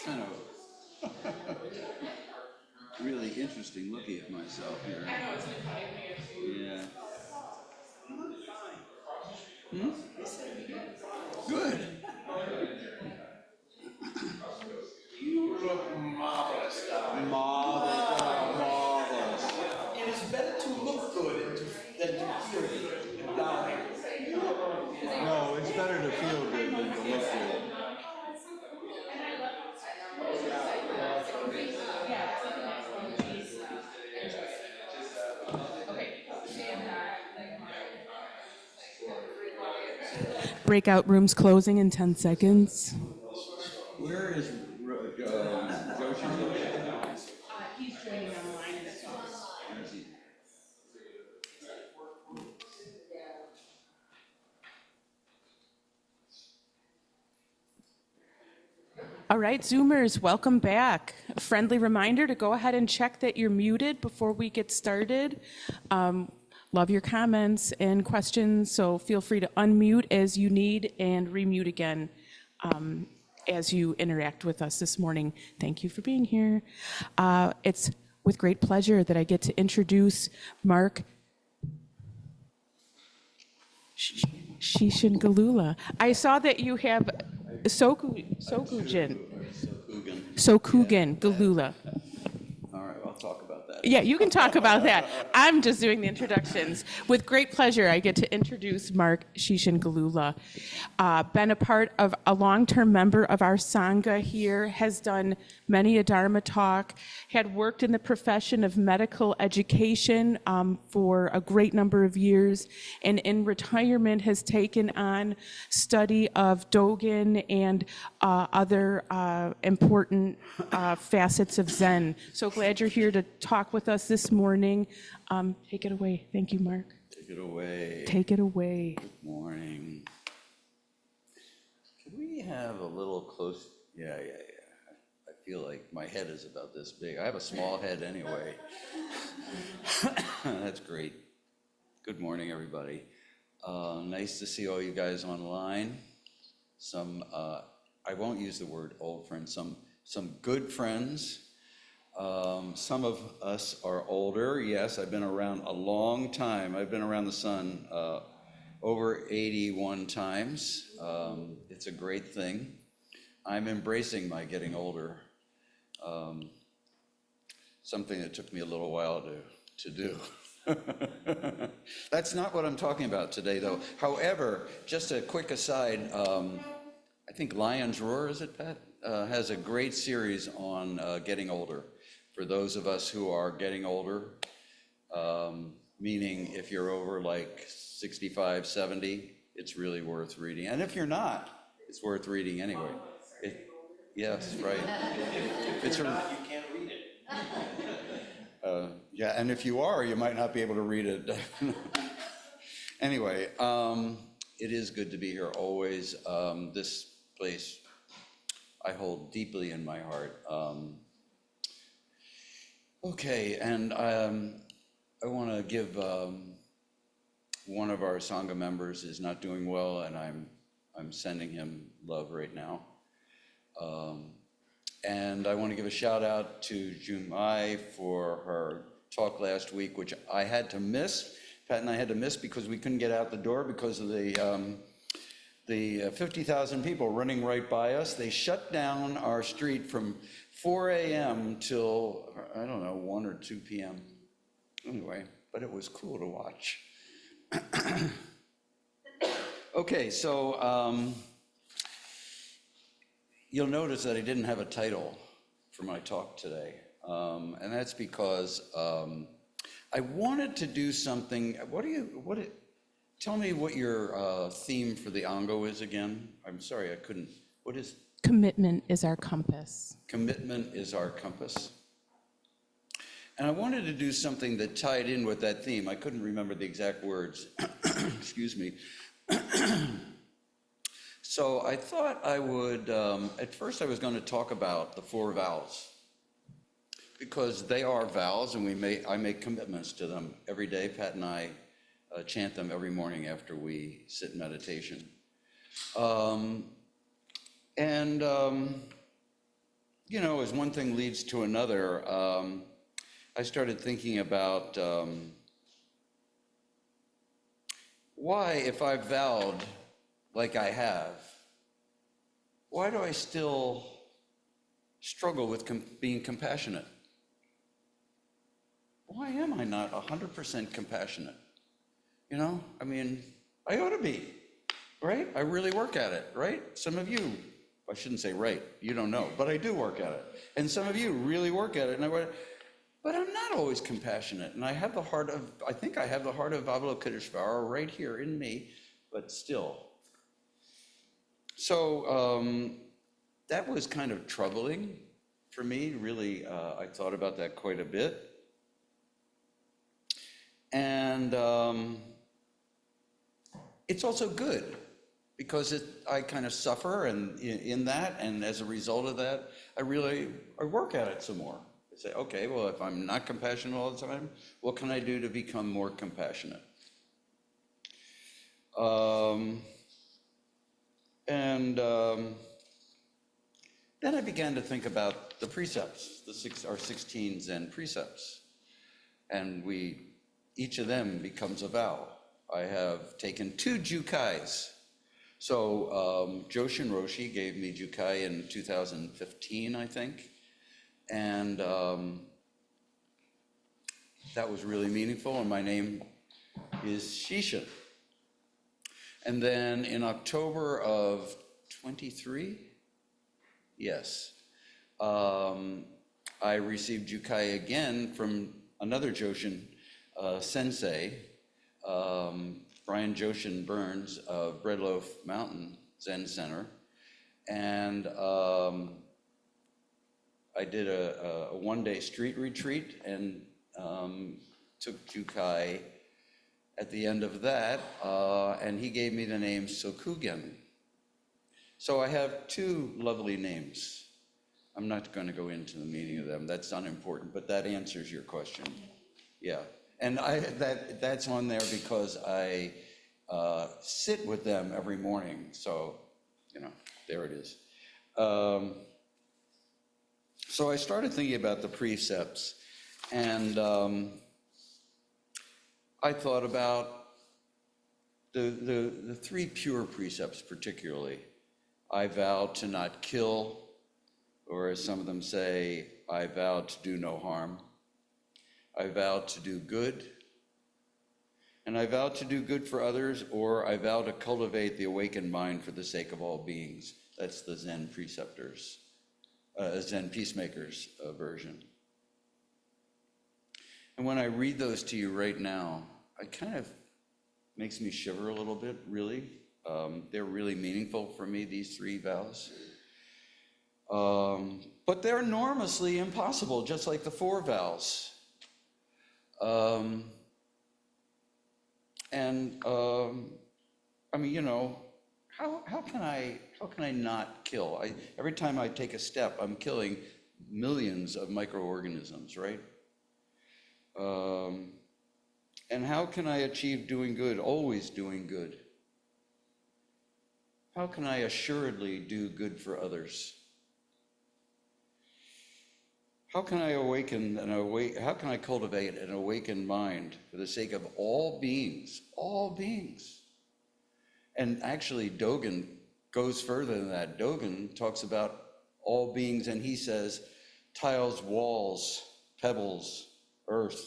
Kind of really interesting looking at myself here. I know, it's been funny for you too. Yeah. Good. You look marvelous, darling. Marvelous. It is better to look good than to feel good, darling. No, it's better to feel good than to look good. Breakout rooms closing in 10 seconds. Where is Joshi? He's joining online. Where is he? All right, Zoomers, welcome back. A friendly reminder to go ahead and check that you're muted before we get started. Love your comments and questions, so feel free to unmute as you need and remute again as you interact with us this morning. Thank you for being here. It's with great pleasure that I get to introduce Mark Shishin Gelula. I saw that you have Sokugan Gelula. All right, I'll talk about that. Yeah, you can talk about that. I'm just doing the introductions. With great pleasure, I get to introduce Mark Shishin Gelula. Been a part of a long-term member of our Sangha here, has done many a Dharma talk, had worked in the profession of medical education for a great number of years, and in retirement has taken on study of Dogen and other important facets of Zen. So glad you're here to talk with us this morning. Take it away. Thank you, Mark. Take it away. Take it away. Good morning. Could we have a little close? Yeah. I feel like my head is about this big. I have a small head anyway. That's great. Good morning, everybody. Nice to see all you guys online. Some, I won't use the word old friends, some good friends. Some of us are older. Yes, I've been around a long time. I've been around the sun over 81 times. It's a great thing. I'm embracing my getting older. Something that took me a little while to do. That's not what I'm talking about today, though. However, just a quick aside, I think Lion's Roar, is it, Pat? Has a great series on getting older. For those of us who are getting older, meaning if you're over like 65, 70, it's really worth reading. And if you're not, it's worth reading anyway. Yes, right. It's you can't read it. Yeah, and if you are, you might not be able to read it. Anyway, it is good to be here always. This place I hold deeply in my heart. Okay, and I want to give one of our Sangha members is not doing well, and I'm sending him love right now. And I want to give a shout out to Jumai for her talk last week, which I had to miss. Pat and I had to miss because we couldn't get out the door because of the 50,000 people running right by us. They shut down our street from 4 a.m. till, I don't know, 1 or 2 p.m. Anyway, but it was cool to watch. Okay, so you'll notice that I didn't have a title for my talk today. And that's because I wanted to do something. Tell me what your theme for the Ango is again. I'm sorry, I couldn't. What is? Commitment is our compass. Commitment is our compass. And I wanted to do something that tied in with that theme. I couldn't remember the exact words. Excuse me. So I thought I would, at first I was going to talk about the 4 vows, because they are vows and I make commitments to them every day. Pat and I chant them every morning after we sit in meditation. Um, and, you know, as one thing leads to another, I started thinking about why, if I vowed like I have, why do I still struggle with being compassionate? Why am I not 100% compassionate? You know, I mean, I ought to be, right? I really work at it, right? Some of you, I shouldn't say right, you don't know, but I do work at it. And some of you really work at it, but I'm not always compassionate. And I have the heart of, I think I have the heart of Avalokiteshvara right here in me, but still. So that was kind of troubling for me, really. I thought about that quite a bit. And it's also good because I kind of suffer and in that, and as a result of that, I work at it some more. I say, okay, well, if I'm not compassionate all the time, what can I do to become more compassionate? Then I began to think about the precepts, our 16 Zen precepts, and each of them becomes a vow. I have taken 2 jukais. So Joshin Roshi gave me jukai in 2015, I think, and that was really meaningful, and my name is Shishin. And then in October of 23, yes, I received jukai again from another Joshin sensei, Brian Joshin Burns of Breadloaf Mountain Zen Center. And I did a one-day street retreat and took jukai at the end of that, and he gave me the name Sokugen. So I have 2 lovely names. I'm not going to go into the meaning of them. That's unimportant, but that answers your question. Yeah, and that's on there because I sit with them every morning. So, you know, there it is. So I started thinking about the precepts, and I thought about the 3 pure precepts particularly. I vow to not kill, or as some of them say, I vow to do no harm. I vow to do good, and I vow to do good for others, or I vow to cultivate the awakened mind for the sake of all beings. That's the Zen preceptors, Zen peacemakers version. And when I read those to you right now, it kind of makes me shiver a little bit, really. They're really meaningful for me, these 3 vows. But they're enormously impossible, just like the 4 vows. I mean, you know, how can I not kill? Every time I take a step, I'm killing millions of microorganisms, right? And how can I achieve doing good, always doing good? How can I assuredly do good for others? How can I how can I cultivate an awakened mind for the sake of all beings, all beings? And actually, Dogen goes further than that. Dogen talks about all beings, and he says, tiles, walls, pebbles, earth,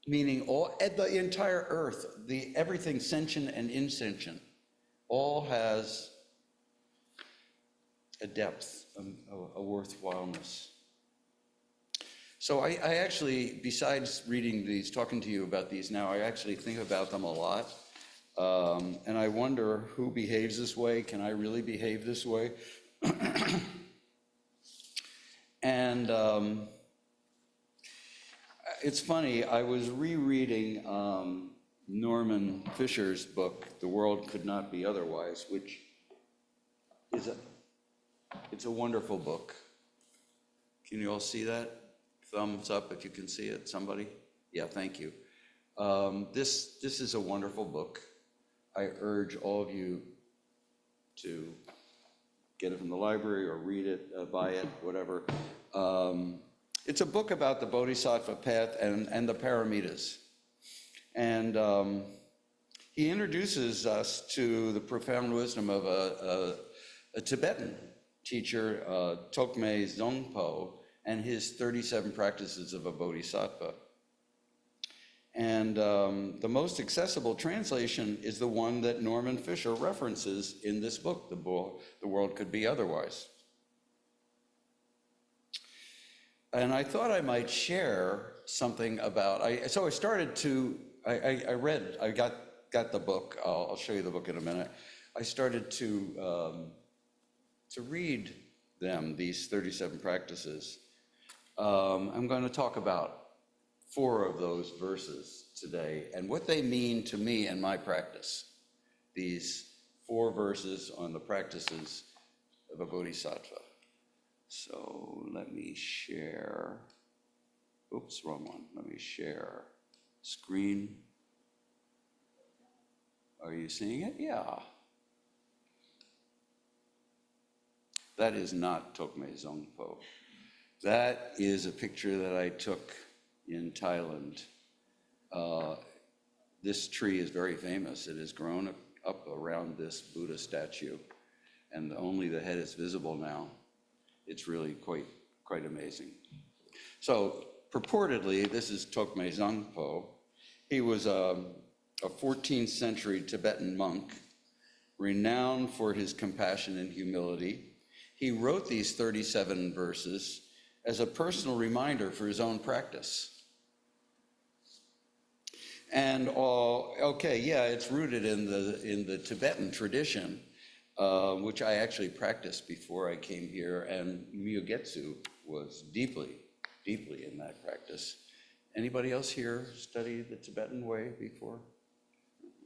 meaning the entire earth, everything sentient and insentient, all has a depth, a worthwhileness. So I actually, besides reading these, talking to you about these now, I actually think about them a lot. And I wonder who behaves this way. Can I really behave this way? And it's funny, I was rereading Norman Fisher's book, The World Could Not Be Otherwise, which is it's a wonderful book. Can you all see that? Thumbs up if you can see it, somebody? Yeah, thank you. This is a wonderful book. I urge all of you to get it from the library or read it, buy it, whatever. It's a book about the Bodhisattva path and the paramitas. And he introduces us to the profound wisdom of a Tibetan teacher, Tokme Zongpo, and his 37 practices of a bodhisattva. And the most accessible translation is the one that Norman Fisher references in this book, The World Could Be Otherwise. And I thought I might share something about, I got the book, I'll show you the book in a minute. I started to read them, these 37 practices. I'm going to talk about 4 of those verses today and what they mean to me and my practice. These 4 verses on the practices of a bodhisattva. So let me share, oops, wrong one. Let me share screen. Are you seeing it? Yeah. That is not Tokme Zongpo. That is a picture that I took in Thailand. This tree is very famous. It has grown up around this Buddha statue, and only the head is visible now. It's really quite amazing. So purportedly, this is Tokme Zongpo. He was a 14th century Tibetan monk, renowned for his compassion and humility. He wrote these 37 verses as a personal reminder for his own practice. And it's rooted in the Tibetan tradition, which I actually practiced before I came here, and Myogetsu was deeply in that practice. Anybody else here study the Tibetan way before?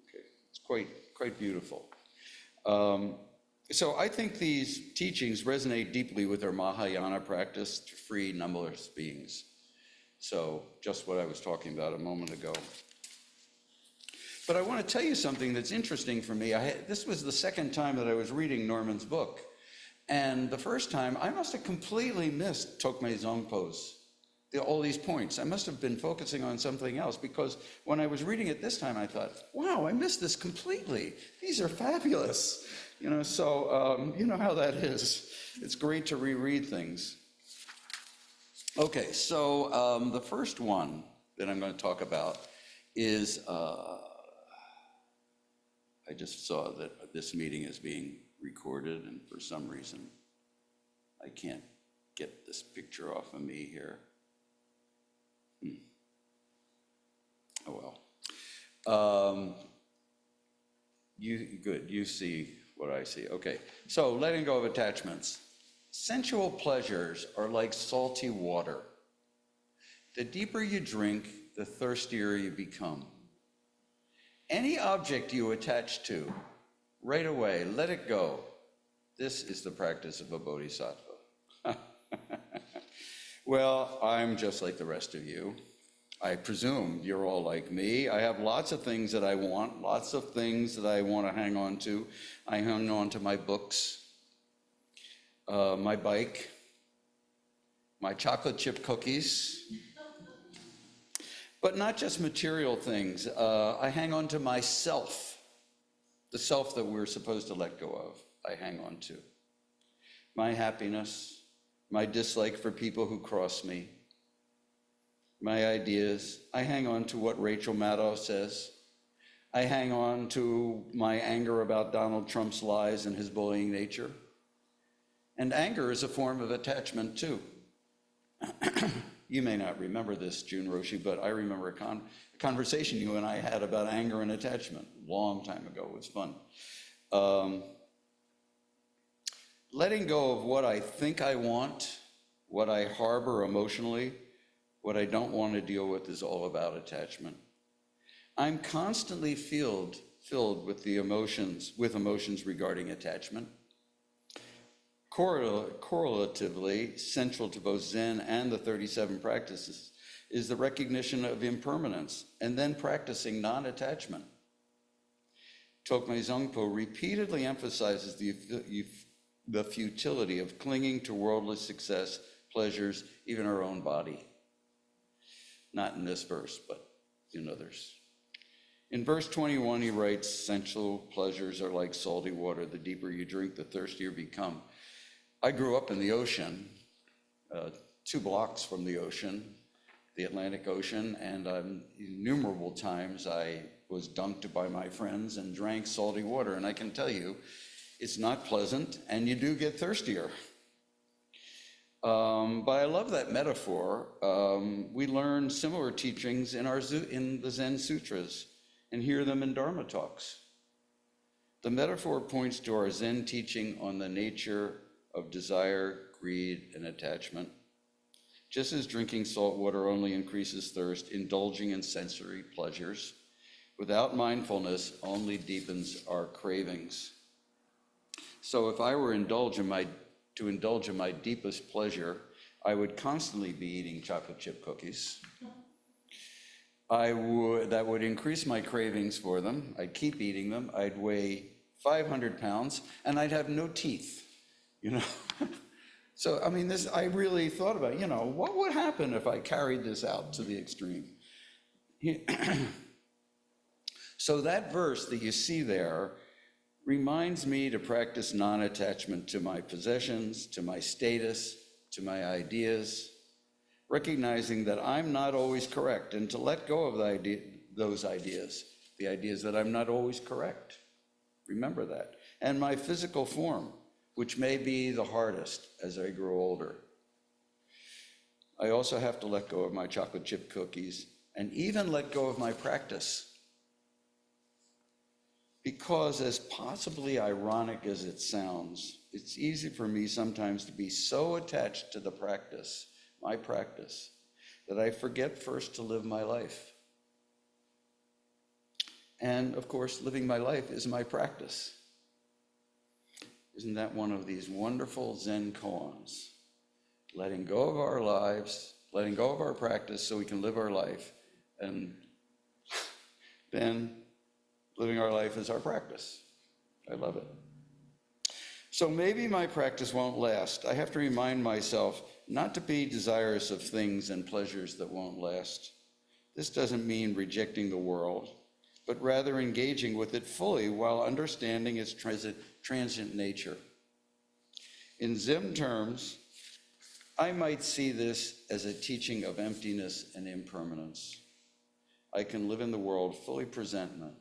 Okay, it's quite beautiful. So I think these teachings resonate deeply with our Mahayana practice to free numberless beings. So just what I was talking about a moment ago. But I want to tell you something that's interesting for me. This was the second time that I was reading Norman's book. And the first time, I must have completely missed Tokme Zongpo's, all these points. I must have been focusing on something else, because when I was reading it this time, I thought, wow, I missed this completely. These are fabulous. You know how that is. It's great to reread things. Okay, so the first one that I'm going to talk about is, I just saw that this meeting is being recorded, and for some reason, I can't get this picture off of me here. Oh well. You see what I see. Okay, so letting go of attachments. Sensual pleasures are like salty water. The deeper you drink, the thirstier you become. Any object you attach to, right away, let it go. This is the practice of a bodhisattva. Well, I'm just like the rest of you. I presume you're all like me. I have lots of things that I want, lots of things that I want to hang on to. I hang on to my books, my bike, my chocolate chip cookies, but not just material things. I hang on to myself, the self that we're supposed to let go of. I hang on to my happiness, my dislike for people who cross me, my ideas. I hang on to what Rachel Maddow says. I hang on to my anger about Donald Trump's lies and his bullying nature. And anger is a form of attachment too. You may not remember this, Jun Roshi, but I remember a conversation you and I had about anger and attachment a long time ago. It was fun. Letting go of what I think I want, what I harbor emotionally, what I don't want to deal with is all about attachment. I'm constantly filled with emotions regarding attachment. Correlatively, central to both Zen and the 37 practices is the recognition of impermanence and then practicing non-attachment. Tokmei Zongpo repeatedly emphasizes the futility of clinging to worldly success, pleasures, even our own body. Not in this verse, but in others. In verse 21, he writes, sensual pleasures are like salty water. The deeper you drink, the thirstier you become. I grew up in the ocean, 2 blocks from the ocean, the Atlantic Ocean, and innumerable times I was dunked by my friends and drank salty water. And I can tell you, it's not pleasant, and you do get thirstier. But I love that metaphor. We learn similar teachings in the Zen Sutras and hear them in Dharma talks. The metaphor points to our Zen teaching on the nature of desire, greed, and attachment. Just as drinking salt water only increases thirst, indulging in sensory pleasures without mindfulness only deepens our cravings. So if I were to indulge in my deepest pleasure, I would constantly be eating chocolate chip cookies. That would increase my cravings for them. I'd keep eating them. I'd weigh 500 pounds and I'd have no teeth, So, I really thought about, what would happen if I carried this out to the extreme? So that verse that you see there reminds me to practice non-attachment to my possessions, to my status, to my ideas, recognizing that I'm not always correct, and to let go of those ideas, the ideas that I'm not always correct. Remember that. And my physical form, which may be the hardest as I grow older. I also have to let go of my chocolate chip cookies and even let go of my practice. Because as possibly ironic as it sounds, it's easy for me sometimes to be so attached to the practice, my practice, that I forget first to live my life. And of course, living my life is my practice. Isn't that one of these wonderful Zen koans? Letting go of our lives, letting go of our practice so we can live our life, and then living our life is our practice. I love it. So maybe my practice won't last. I have to remind myself not to be desirous of things and pleasures that won't last. This doesn't mean rejecting the world, but rather engaging with it fully while understanding its transient nature. In Zen terms, I might see this as a teaching of emptiness and impermanence. I can live in the world fully present and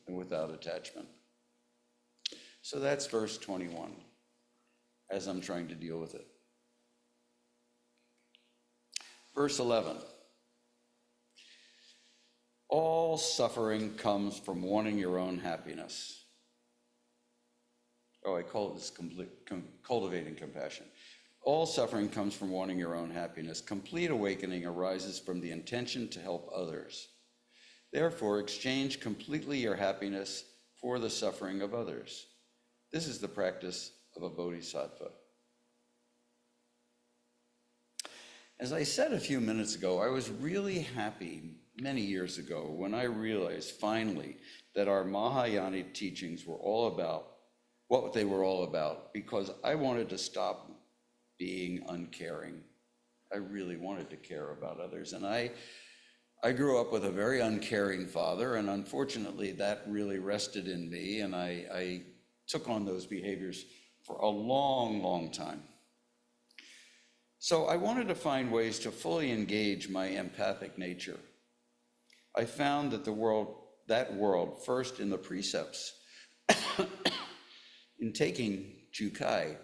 without attachment. So that's verse 21, as I'm trying to deal with it. Verse 11. All suffering comes from wanting your own happiness. I call this cultivating compassion. All suffering comes from wanting your own happiness. Complete awakening arises from the intention to help others. Therefore, exchange completely your happiness for the suffering of others. This is the practice of a bodhisattva. As I said a few minutes ago, I was really happy many years ago when I realized finally that our Mahayana teachings were all about what they were all about, because I wanted to stop being uncaring. I really wanted to care about others. And I grew up with a very uncaring father, and unfortunately that really rested in me, and I took on those behaviors for a long, long time. So I wanted to find ways to fully engage my empathic nature. I found that that world, first in the precepts, in taking Jukai,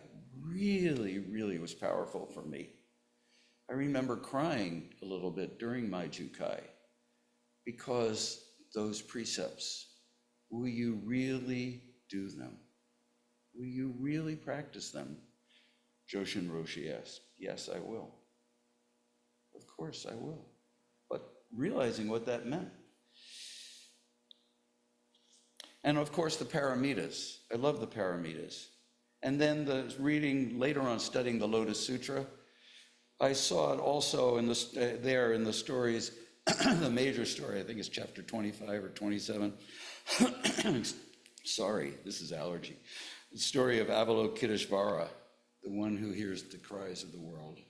really, really was powerful for me. I remember crying a little bit during my Jukai because those precepts, will you really do them? Will you really practice them? Joshin Roshi asked. Yes, I will. Of course I will. But realizing what that meant. And of course the paramitas. I love the paramitas. And then the reading, later on studying the Lotus Sutra, I saw it also in there in the stories, the major story, I think it's chapter 25 or 27. Sorry, this is allergy. The story of Avalokiteshvara, the one who hears the cries of the world.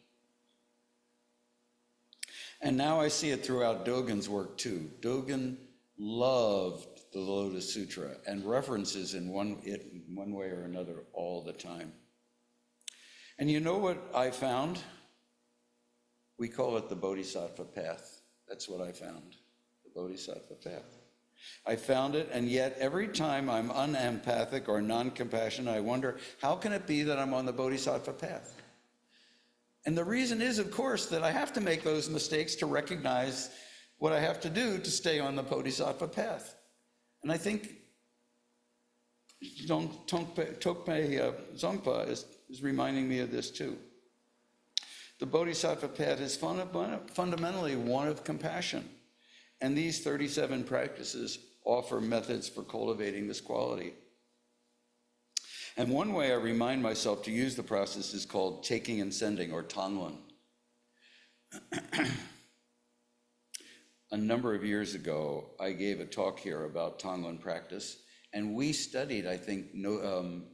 And now I see it throughout Dogen's work too. Dogen loved the Lotus Sutra and references in one way or another all the time. And you know what I found? We call it the Bodhisattva path. That's what I found, the Bodhisattva path. I found it, and yet every time I'm unempathic or non-compassionate, I wonder, how can it be that I'm on the Bodhisattva path? And the reason is, of course, that I have to make those mistakes to recognize what I have to do to stay on the Bodhisattva path. And I think Tokpe Zongpa is reminding me of this too. The Bodhisattva path is fundamentally one of compassion. And these 37 practices offer methods for cultivating this quality. And one way I remind myself to use the process is called taking and sending, or Tonglen. A number of years ago, I gave a talk here about Tonglen practice, and we studied, I think, Norman's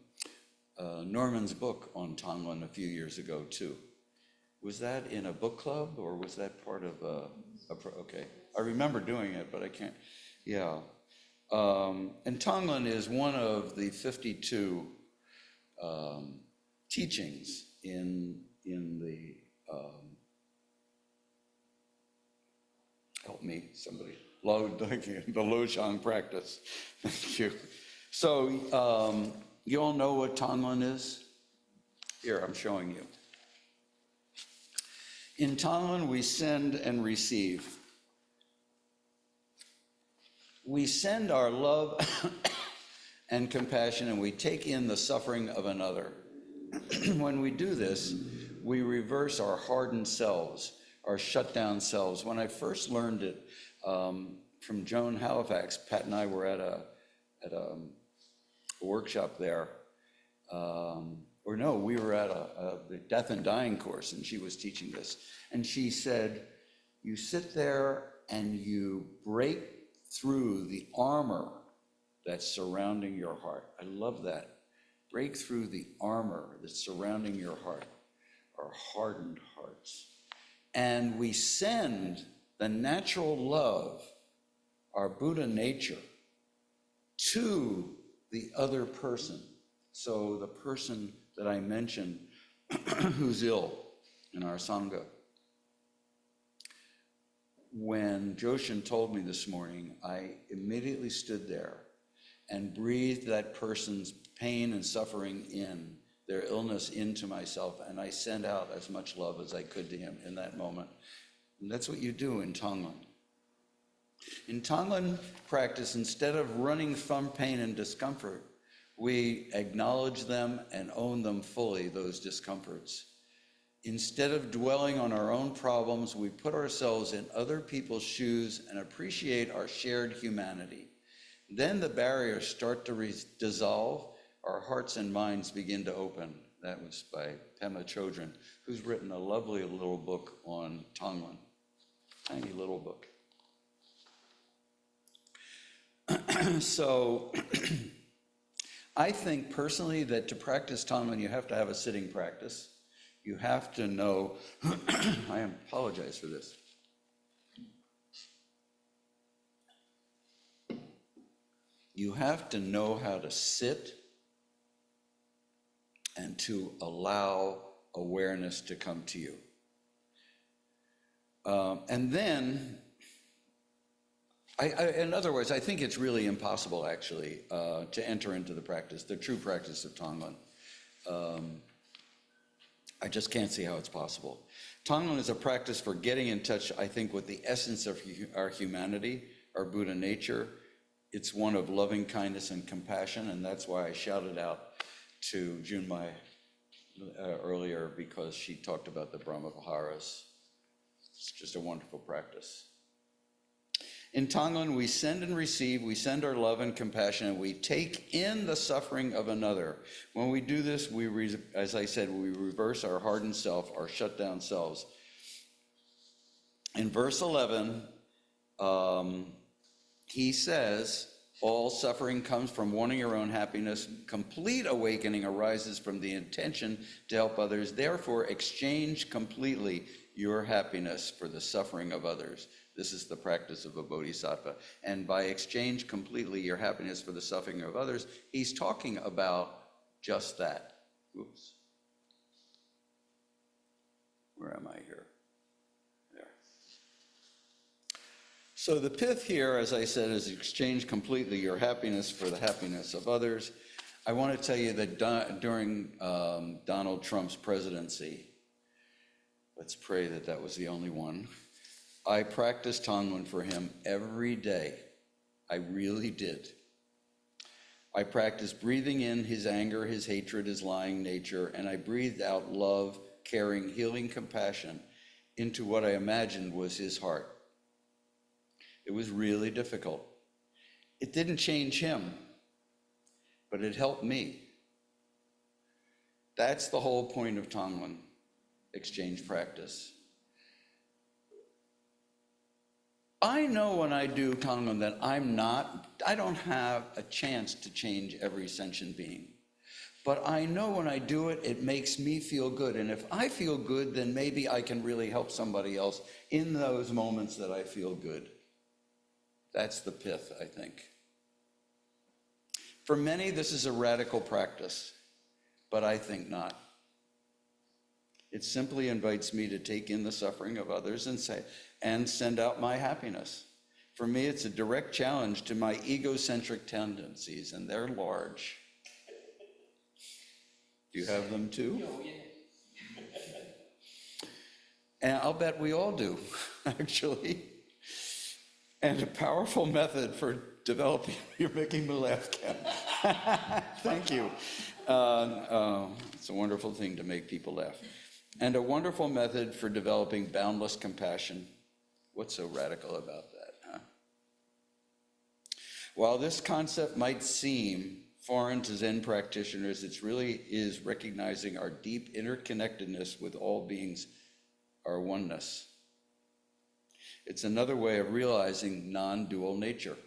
book on Tonglen a few years ago too. Was that in a book club, or was that part of okay. I remember doing it, but I can't, yeah. And Tonglen is one of the 52 teachings in the, help me, somebody, the Lojong practice. Thank you. So you all know what Tonglen is? Here, I'm showing you. In Tonglen, we send and receive. We send our love and compassion, and we take in the suffering of another. When we do this, we reverse our hardened selves, our shut down selves. When I first learned it from Joan Halifax, Pat and I were at a workshop there. Or no, we were at the death and dying course, and she was teaching this. And she said, you sit there and you break through the armor that's surrounding your heart. I love that. Break through the armor that's surrounding your heart, our hardened hearts. And we send the natural love, our Buddha nature, to the other person. So the person that I mentioned who's ill in our Sangha. When Joshin told me this morning, I immediately stood there and breathed that person's pain and suffering in, their illness into myself, and I sent out as much love as I could to him in that moment. And that's what you do in Tonglen. In Tonglen practice, instead of running from pain and discomfort, we acknowledge them and own them fully, those discomforts. Instead of dwelling on our own problems, we put ourselves in other people's shoes and appreciate our shared humanity. Then the barriers start to dissolve, our hearts and minds begin to open. That was by Pema Chodron, who's written a lovely little book on Tonglen, tiny little book. So I think personally that to practice Tonglen, you have to have a sitting practice. You have to know, I apologize for this. You have to know how to sit and to allow awareness to come to you. And then, in other words, I think it's really impossible actually to enter into the practice, the true practice of Tonglen. I just can't see how it's possible. Tonglen is a practice for getting in touch, I think, with the essence of our humanity, our Buddha nature. It's one of loving kindness and compassion, and that's why I shouted out to Junmai earlier, because she talked about the Brahma Viharas. It's just a wonderful practice. In Tonglen, we send and receive, we send our love and compassion, and we take in the suffering of another. When we do this, as I said, we reverse our hardened self, our shut down selves. In verse 11, he says, all suffering comes from wanting your own happiness. Complete awakening arises from the intention to help others. Therefore, exchange completely your happiness for the suffering of others. This is the practice of a bodhisattva. And by exchange completely your happiness for the suffering of others, he's talking about just that. Oops. Where am I here? There. So the pith here, as I said, is exchange completely your happiness for the happiness of others. I want to tell you that during Donald Trump's presidency, let's pray that that was the only one, I practiced Tonglen for him every day. I really did. I practiced breathing in his anger, his hatred, his lying nature, and I breathed out love, caring, healing compassion into what I imagined was his heart. It was really difficult. It didn't change him, but it helped me. That's the whole point of Tonglen exchange practice. I know when I do Tonglen that I don't have a chance to change every sentient being. But I know when I do it, it makes me feel good. And if I feel good, then maybe I can really help somebody else in those moments that I feel good. That's the pith, I think. For many, this is a radical practice, but I think not. It simply invites me to take in the suffering of others and send out my happiness. For me, it's a direct challenge to my egocentric tendencies, and they're large. Do you have them too? And I'll bet we all do, actually. And a powerful method for developing, you're making me laugh, Ken. Thank you. It's a wonderful thing to make people laugh. And a wonderful method for developing boundless compassion. What's so radical about that, huh? While this concept might seem foreign to Zen practitioners, it really is recognizing our deep interconnectedness with all beings, our oneness. It's another way of realizing non-dual nature,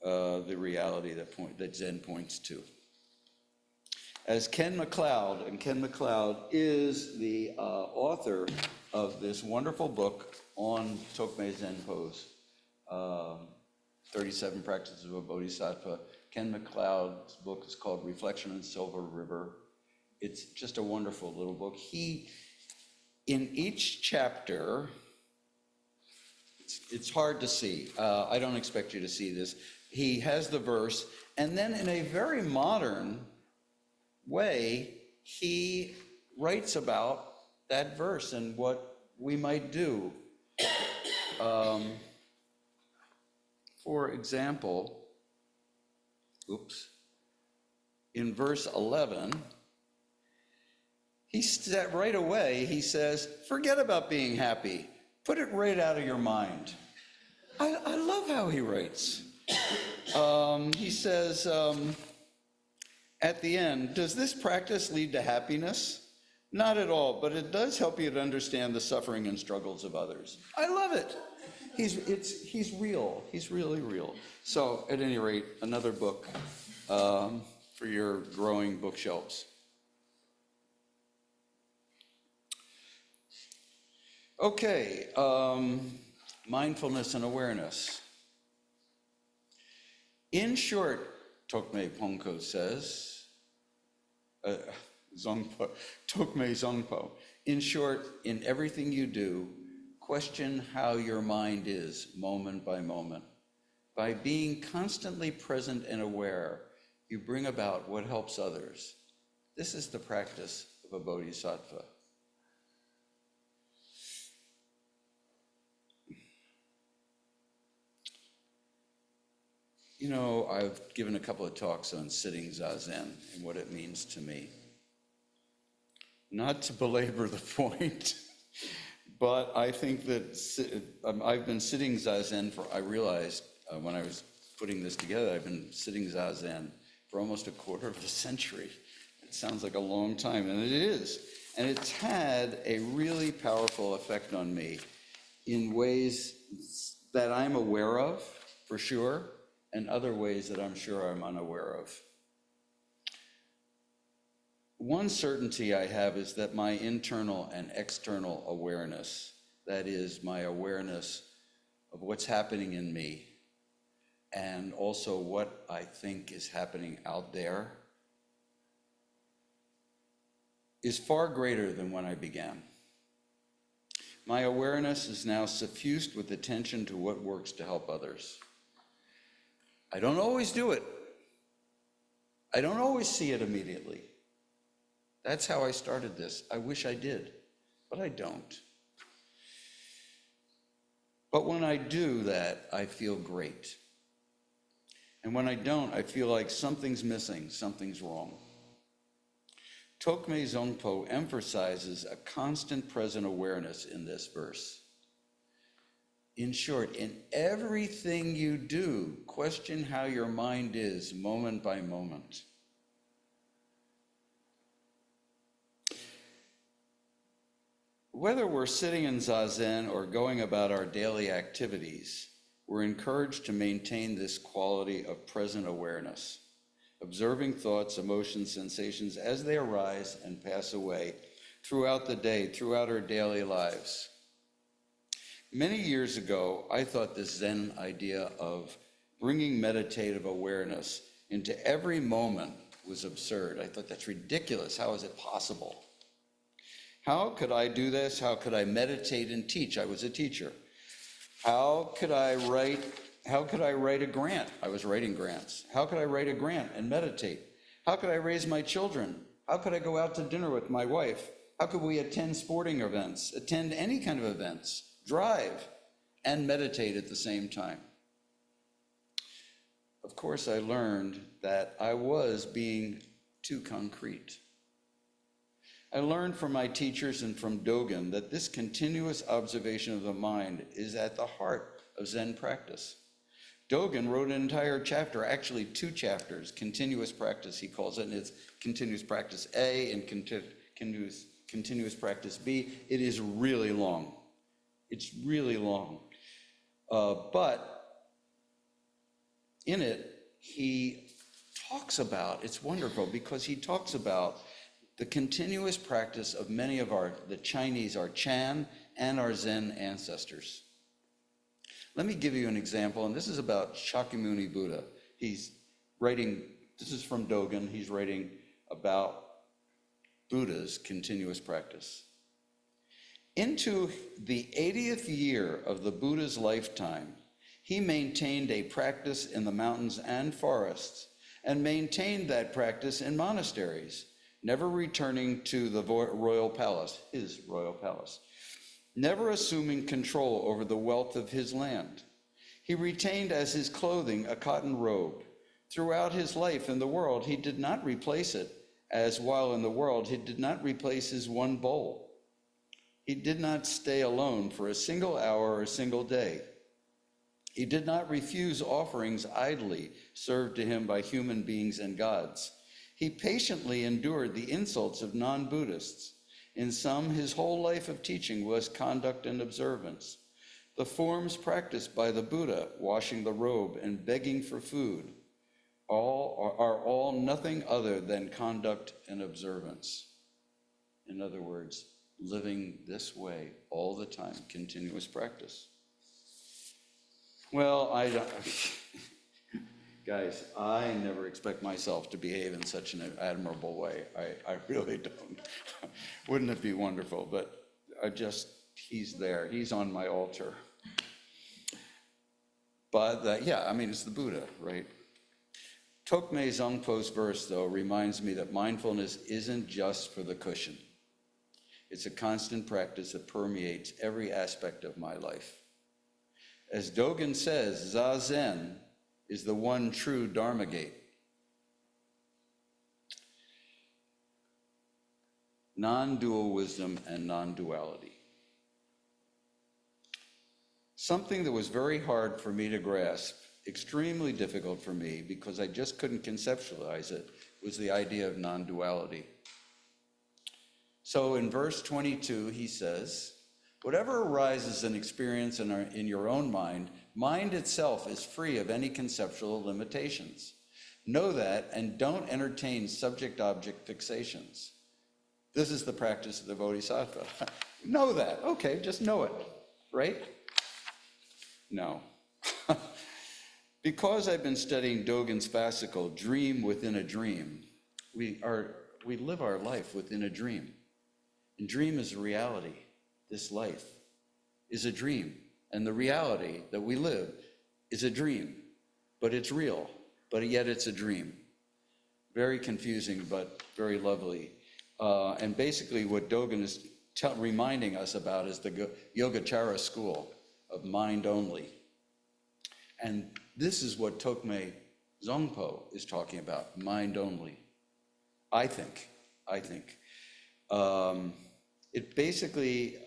the reality that Zen points to. As Ken MacLeod, and Ken MacLeod is the author of this wonderful book on Tokmei Zenpo's 37 Practices of a Bodhisattva. Ken MacLeod's book is called Reflection on Silver River. It's just a wonderful little book. He, in each chapter, it's hard to see. I don't expect you to see this. He has the verse, and then in a very modern way, he writes about that verse and what we might do. For example, in verse 11, right away, he says, forget about being happy. Put it right out of your mind. I love how he writes. He says, at the end, does this practice lead to happiness? Not at all, but it does help you to understand the suffering and struggles of others. I love it. He's real. He's really real. So, at any rate, another book for your growing bookshelves. Okay, mindfulness and awareness. In short, Tokmei Pongko says, Tokmei Zongpo, in short, in everything you do, question how your mind is moment by moment. By being constantly present and aware, you bring about what helps others. This is the practice of a bodhisattva. You know, I've given a couple of talks on sitting zazen and what it means to me. Not to belabor the point, But I think that I've been sitting Zazen I realized when I was putting this together, I've been sitting Zazen for almost a quarter of a century. It sounds like a long time, and it is. And it's had a really powerful effect on me in ways that I'm aware of, for sure, and other ways that I'm sure I'm unaware of. One certainty I have is that my internal and external awareness, that is, my awareness of what's happening in me, and also what I think is happening out there, is far greater than when I began. My awareness is now suffused with attention to what works to help others. I don't always do it. I don't always see it immediately. That's how I started this. I wish I did, but I don't. But when I do that, I feel great. And when I don't, I feel like something's missing, something's wrong. Tokme Zongpo emphasizes a constant present awareness in this verse. In short, in everything you do, question how your mind is moment by moment. Whether we're sitting in Zazen or going about our daily activities, we're encouraged to maintain this quality of present awareness, observing thoughts, emotions, sensations as they arise and pass away throughout the day, throughout our daily lives. Many years ago, I thought this Zen idea of bringing meditative awareness into every moment was absurd. I thought that's ridiculous. How is it possible? How could I do this? How could I meditate and teach? I was a teacher. How could I write a grant? I was writing grants. How could I write a grant and meditate? How could I raise my children? How could I go out to dinner with my wife? How could we attend sporting events, attend any kind of events, drive, and meditate at the same time? Of course, I learned that I was being too concrete. I learned from my teachers and from Dogen that this continuous observation of the mind is at the heart of Zen practice. Dogen wrote an entire chapter, actually 2 chapters, continuous practice, he calls it, and it's continuous practice A and continuous practice B. It is really long. It's really long. But in it, he talks about, it's wonderful because he talks about the continuous practice of many of the Chinese, our Chan, and our Zen ancestors. Let me give you an example, and this is about Shakyamuni Buddha. He's writing, this is from Dogen, he's writing about Buddha's continuous practice. Into the 80th year of the Buddha's lifetime, he maintained a practice in the mountains and forests, and maintained that practice in monasteries, never returning to the royal palace, his royal palace, never assuming control over the wealth of his land. He retained as his clothing a cotton robe. Throughout his life in the world, he did not replace it, as while in the world, he did not replace his one bowl. He did not stay alone for a single hour or a single day. He did not refuse offerings idly served to him by human beings and gods. He patiently endured the insults of non-Buddhists. In sum, his whole life of teaching was conduct and observance. The forms practiced by the Buddha, washing the robe and begging for food, are all nothing other than conduct and observance. In other words, living this way all the time, continuous practice. Well, guys, I never expect myself to behave in such an admirable way. I really don't. Wouldn't it be wonderful? But he's there. He's on my altar. But yeah, I mean, it's the Buddha, right? Tokme Zongpo's verse, though, reminds me that mindfulness isn't just for the cushion. It's a constant practice that permeates every aspect of my life. As Dogen says, Zazen is the one true Dharma gate. Non-dual wisdom and non-duality. Something that was very hard for me to grasp, extremely difficult for me because I just couldn't conceptualize it, was the idea of non-duality. So in verse 22, he says, whatever arises in experience in your own mind, mind itself is free of any conceptual limitations. Know that and don't entertain subject-object fixations. This is the practice of the Bodhisattva. Know that. Okay, just know it, right? No. Because I've been studying Dogen's fascicle, Dream Within a Dream, we live our life within a dream. And dream is a reality. This life is a dream. And the reality that we live is a dream, but it's real, but yet it's a dream. Very confusing, but very lovely. And basically what Dogen is reminding us about is the Yogacara school of mind only. And this is what Tokme Zongpo is talking about, mind only. I think. It basically,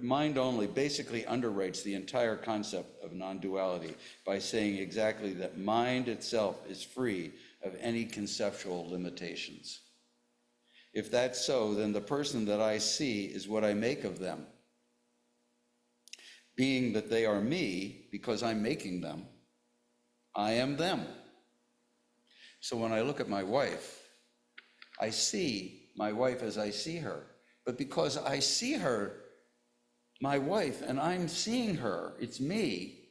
mind only basically underwrites the entire concept of non-duality by saying exactly that mind itself is free of any conceptual limitations. If that's so, then the person that I see is what I make of them. Being that they are me, because I'm making them, I am them. So when I look at my wife, I see my wife as I see her. But because I see her, my wife, and I'm seeing her, it's me,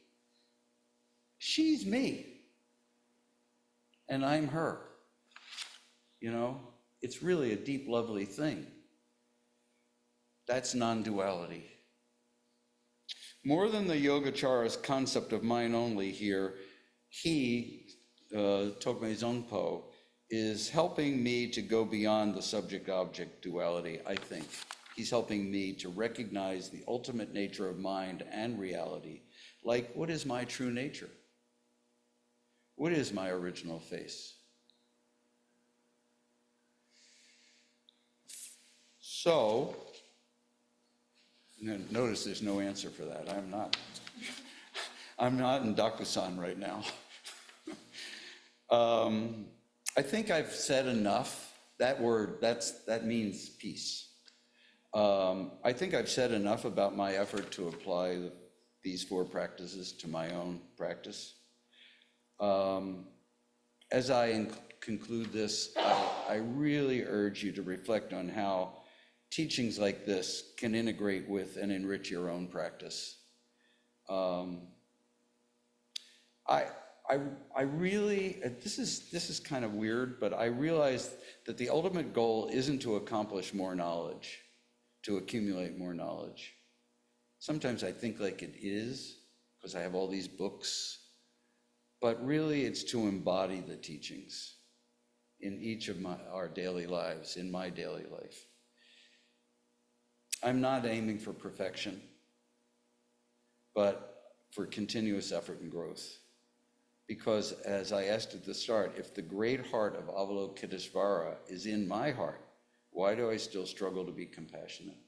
she's me, and I'm her. You know, it's really a deep, lovely thing. That's non-duality. More than the Yogacar's concept of mind only here, he, Tokme Zongpo, is helping me to go beyond the subject-object duality, I think. He's helping me to recognize the ultimate nature of mind and reality. Like, what is my true nature? What is my original face? So, notice there's no answer for that. I'm not in Dakusan right now. I think I've said enough. That word, that means peace. I think I've said enough about my effort to apply these four practices to my own practice. As I conclude this, I really urge you to reflect on how teachings like this can integrate with and enrich your own practice. I really, this is kind of weird, but I realize that the ultimate goal isn't to accomplish more knowledge, to accumulate more knowledge. Sometimes I think like it is, because I have all these books, but really it's to embody the teachings in each of our daily lives, in my daily life. I'm not aiming for perfection, but for continuous effort and growth. Because as I asked at the start, if the great heart of Avalokiteshvara is in my heart, why do I still struggle to be compassionate?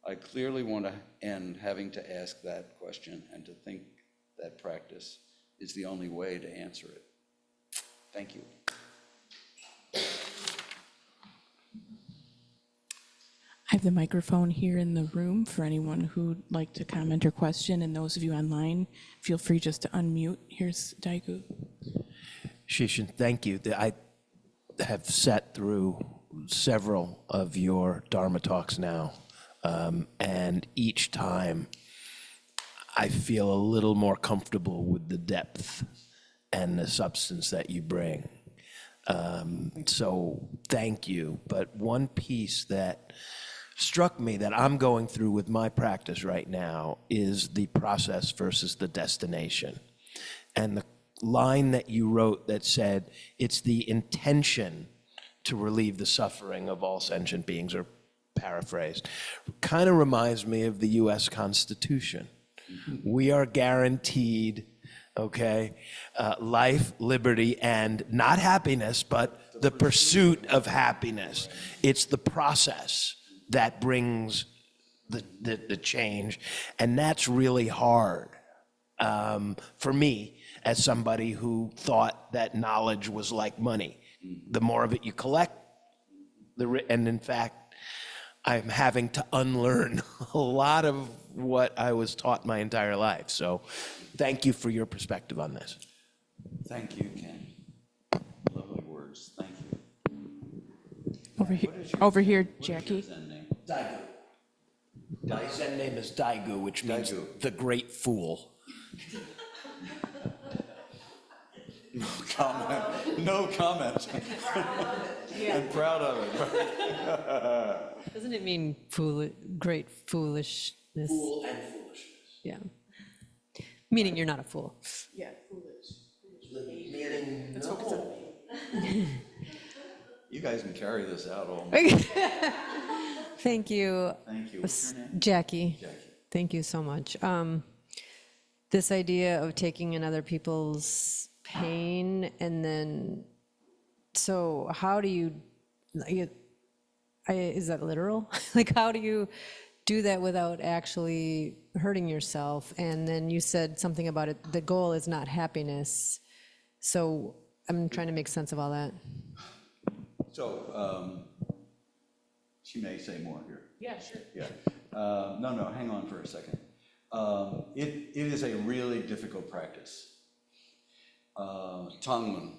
I clearly want to end having to ask that question and to think that practice is the only way to answer it. Thank you. I have the microphone here in the room for anyone who'd like to comment or question, and those of you online, feel free just to unmute. Here's Daigu. Shishin, thank you. I have sat through several of your Dharma talks now, and each time I feel a little more comfortable with the depth and the substance that you bring. So thank you. But one piece that struck me that I'm going through with my practice right now is the process versus the destination. And the line that you wrote that said, it's the intention to relieve the suffering of all sentient beings, or paraphrased, kind of reminds me of the US Constitution. We are guaranteed, life, liberty, and not happiness, but the pursuit of happiness. It's the process that brings the change. And that's really hard for me as somebody who thought that knowledge was like money. The more of it you collect, and in fact, I'm having to unlearn a lot of what I was taught my entire life. So thank you for your perspective on this. Thank you, Ken. Lovely words. Thank you. Over here, Jackie. Zen name? Daigu. My Zen name is Daigu, which means Daigu. the great fool. No comment. No comment. I'm proud of it. Doesn't it mean great foolishness? Fool and foolishness. Yeah. Meaning you're not a fool. Yeah, foolish. Meaning no. You guys can carry this out all. Thank you. Thank you. What's your name? Jackie. Jackie. Thank you so much. This idea of taking in other people's pain and then, so how do you, is that literal? Like, how do you do that without actually hurting yourself? And then you said something about it, the goal is not happiness. So I'm trying to make sense of all that. So, she may say more here. Yeah, sure. Yeah. No, hang on for a second. It is a really difficult practice. Tonglen.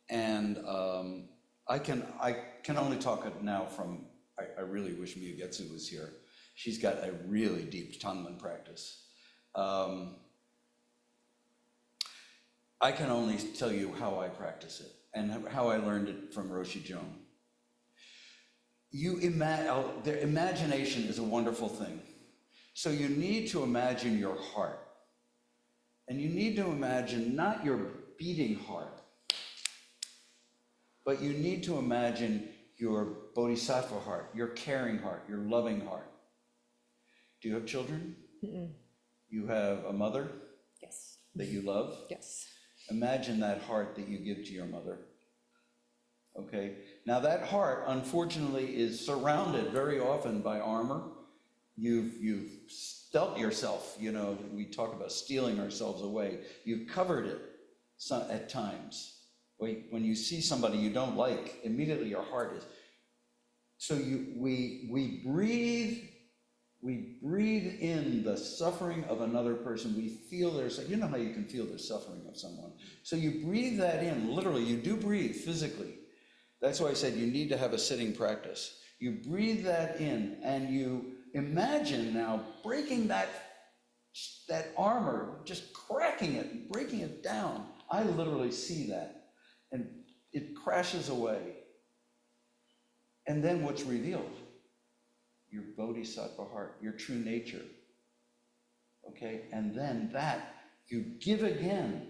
And I can only talk now from, I really wish Miyagetsu was here. She's got a really deep Tonglen practice. I can only tell you how I practice it and how I learned it from Roshi Joan. The imagination is a wonderful thing. So you need to imagine your heart. And you need to imagine not your beating heart, but you need to imagine your bodhisattva heart, your caring heart, your loving heart. Do you have children? Mm-mm. You have a mother Yes. that you love? Yes. Imagine that heart that you give to your mother. Okay? Now that heart, unfortunately, is surrounded very often by armor. You've stealth yourself, we talk about stealing ourselves away. You've covered it at times. When you see somebody you don't like, immediately your heart is. So we breathe in the suffering of another person. We feel you know how you can feel the suffering of someone. So you breathe that in, literally, you do breathe physically. That's why I said you need to have a sitting practice. You breathe that in and you imagine now breaking that armor, just cracking it, and breaking it down. I literally see that, and it crashes away. And then what's revealed? Your bodhisattva heart, your true nature. Okay, and then that you give again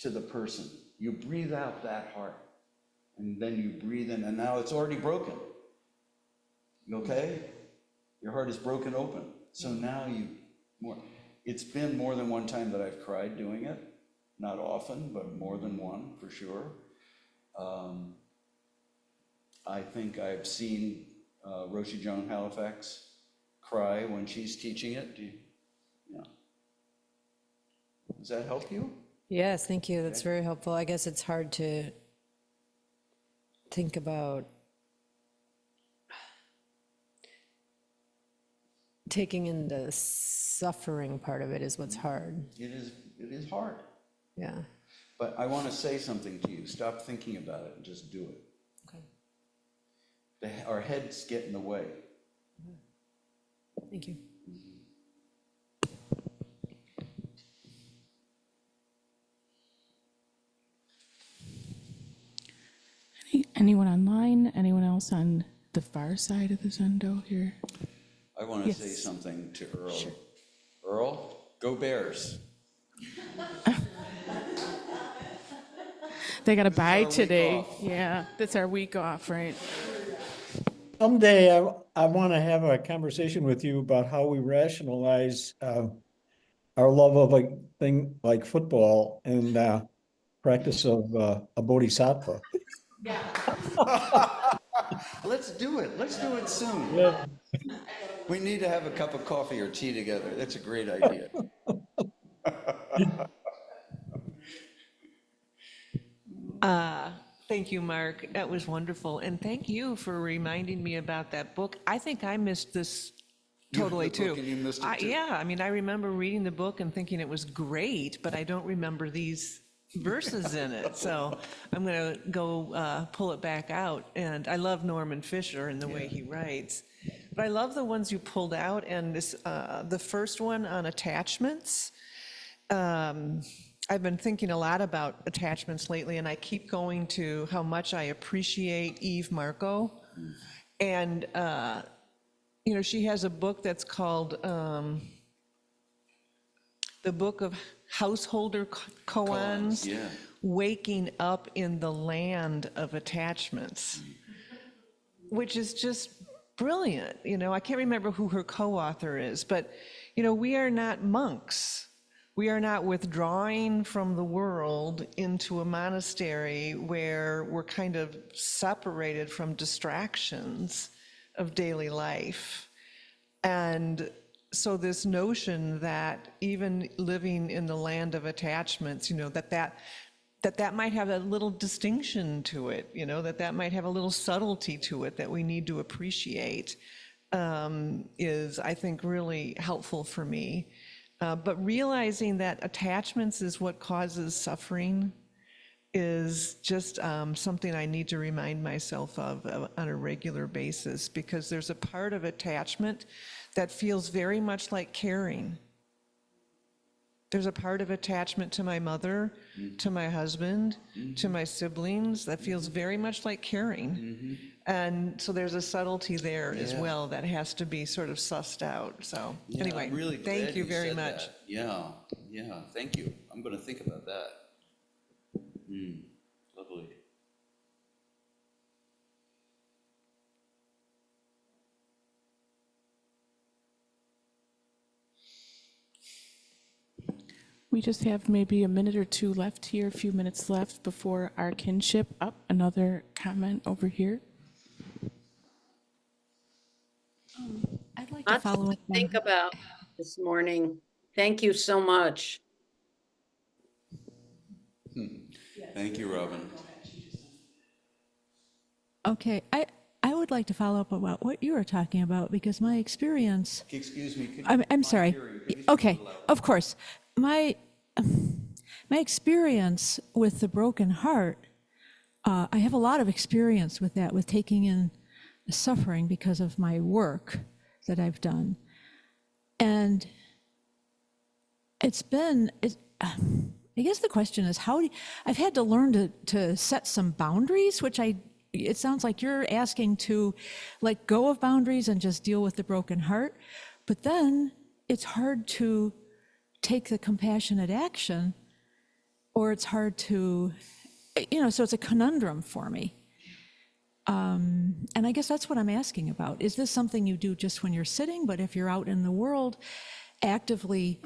to the person. You breathe out that heart, and then you breathe in, and now it's already broken. Okay? Your heart is broken open. So now it's been more than one time that I've cried doing it. Not often, but more than one, for sure. I think I've seen Roshi Joan Halifax cry when she's teaching it. Yeah. Does that help you? Yes, thank you. That's very helpful. I guess it's hard to think about taking in the suffering part of it is what's hard. It is hard. Yeah. But I want to say something to you. Stop thinking about it and just do it. Okay. Our heads get in the way. Thank you. Anyone online? Anyone else on the far side of the Zendo here? I want to Yes. say something to Earl. Sure. Earl, go Bears. They got a bye our week today. off. Yeah, that's our week off, right? Someday I want to have a conversation with you about how we rationalize our love of a thing like football and practice of a bodhisattva. Let's do it. Let's do it soon. Yeah. We need to have a cup of coffee or tea together. That's a great idea. Thank you, Mark. That was wonderful. And thank you for reminding me about that book. I think I missed this You read totally the book too. and you missed it too? Yeah, I mean, I remember reading the book and thinking it was great, but I don't remember these verses in it. So I'm going to go pull it back out. And I love Norman Fisher and the way he writes. But I love the ones you pulled out. And this, the first one on attachments. I've been thinking a lot about attachments lately, and I keep going to how much I appreciate Eve Marco. And, you know, she has a book that's called The Book of Householder Koans, yeah. Waking Up in the Land of Attachments, which is just brilliant. You know, I can't remember who her co-author is, but, you know, we are not monks. We are not withdrawing from the world into a monastery where we're kind of separated from distractions of daily life. And so this notion that even living in the land of attachments, you know, that might have a little distinction to it, you know, that might have a little subtlety to it that we need to appreciate, is, I think, really helpful for me. But realizing that attachments is what causes suffering is just something I need to remind myself of on a regular basis, because there's a part of attachment that feels very much like caring. There's a part of attachment to my mother, to my husband, to my siblings that feels very much like caring. And so there's a subtlety there as well that has to be sort of sussed out. So Yeah, anyway, I'm really thank glad you very said much. that. Yeah, thank you. I'm going to think about that. Lovely. We just have maybe a minute or two left here, a few minutes left before our kinship up. Another comment over here. I'd like to Lots follow to up on, think about this morning. Thank you so much. Thank you, Robin. okay, I would like to follow up about what you were talking about, because my experience, Excuse me. Could I'm my sorry. hearing, could you speak Okay, a little louder? of course. My experience with the broken heart, I have a lot of experience with that, with taking in suffering because of my work that I've done. And I guess the question is, I've had to learn to set some boundaries, which it sounds like you're asking to let go of boundaries and just deal with the broken heart. But then it's hard to take the compassionate action, or it's hard to, so it's a conundrum for me. And I guess that's what I'm asking about. Is this something you do just when you're sitting, but if you're out in the world actively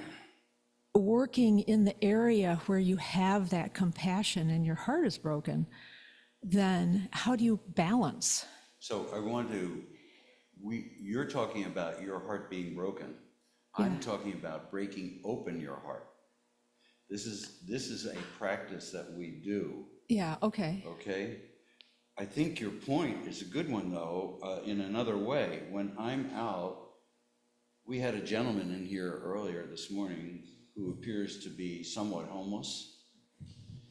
working in the area where you have that compassion and your heart is broken, then how do you balance? So I want to, you're talking about your heart being broken. I'm talking about breaking open your heart. This is a practice that we do, Yeah, okay. okay? I think your point is a good one, though, in another way. When I'm out, we had a gentleman in here earlier this morning who appears to be somewhat homeless.